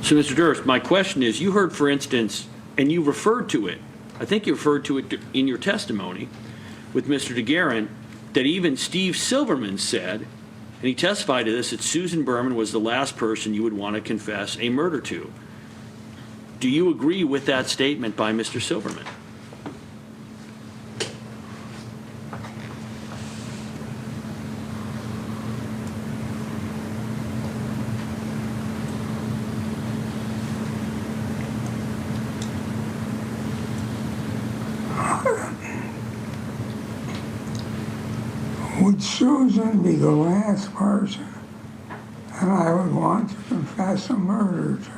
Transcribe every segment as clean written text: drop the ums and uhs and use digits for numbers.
So, Mr. Durst, my question is, you heard, for instance, and you referred to it, I think you referred to it in your testimony with Mr. DeGuerin, that even Steve Silverman said, and he testified to this, that Susan Berman was the last person you would want to confess a murder to. Do you agree with that statement by Mr. Silverman? Would Susan be the last person that I would want to confess a murder to?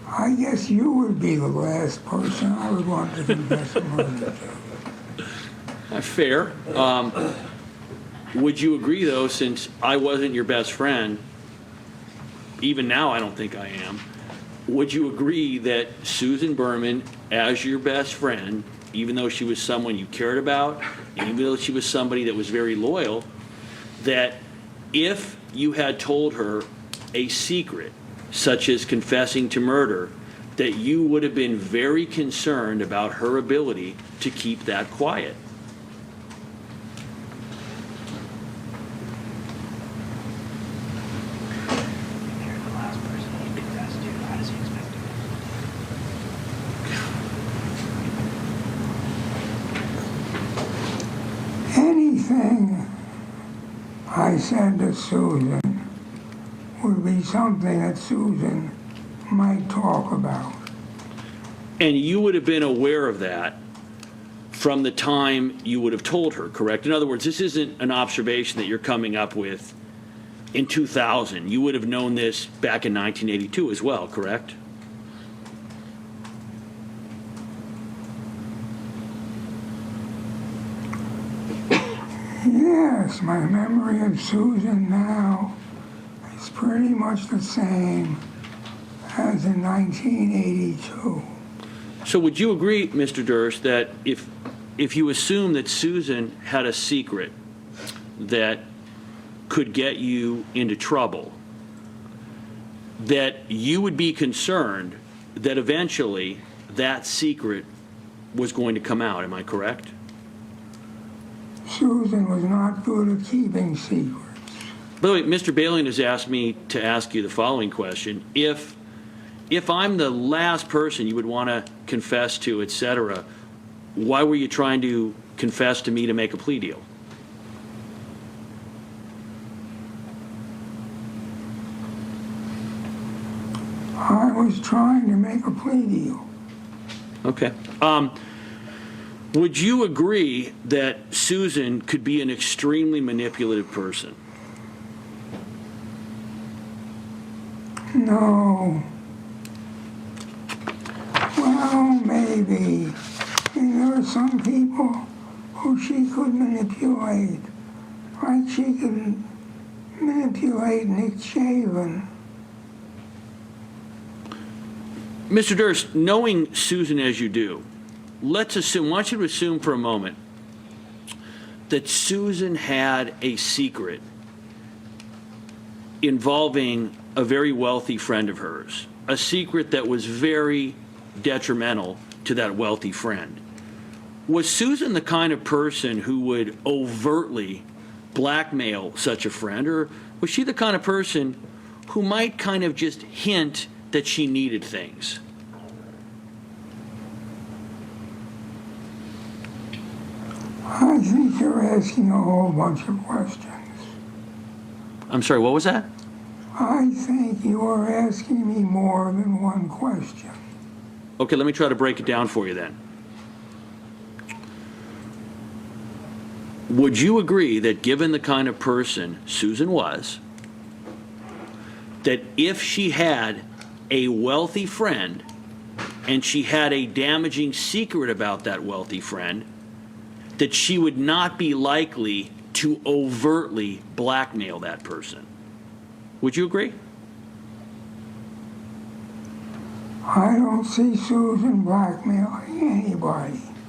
I guess you would be the last person I would want to confess a murder to. Fair. Would you agree, though, since I wasn't your best friend, even now I don't think I am, would you agree that Susan Berman, as your best friend, even though she was someone you cared about, even though she was somebody that was very loyal, that if you had told her a secret, such as confessing to murder, that you would have been very concerned about her ability to keep that quiet? Anything I said to Susan would be something that Susan might talk about. And you would have been aware of that from the time you would have told her, correct? In other words, this isn't an observation that you're coming up with in 2000. You would have known this back in 1982 as well, correct? Yes, my memory of Susan now is pretty much the same as in 1982. So would you agree, Mr. Durst, that if you assume that Susan had a secret that could get you into trouble, that you would be concerned that eventually that secret was going to come out? Am I correct? Susan was not good at keeping secrets. By the way, Mr. Balian has asked me to ask you the following question. If I'm the last person you would want to confess to, etc., why were you trying to confess to me to make a plea deal? I was trying to make a plea deal. Okay. Would you agree that Susan could be an extremely manipulative person? No. Well, maybe. I mean, there are some people who she could manipulate. Like she could manipulate Nick Shaven. Mr. Durst, knowing Susan as you do, let's assume, I want you to assume for a moment that Susan had a secret involving a very wealthy friend of hers, a secret that was very detrimental to that wealthy friend. Was Susan the kind of person who would overtly blackmail such a friend, or was she the kind of person who might kind of just hint that she needed things? I think you're asking a whole bunch of questions. I'm sorry, what was that? I think you are asking me more than one question. Okay, let me try to break it down for you then. Would you agree that given the kind of person Susan was, that if she had a wealthy friend and she had a damaging secret about that wealthy friend, that she would not be likely to overtly blackmail that person? Would you agree? I don't see Susan blackmailing anybody.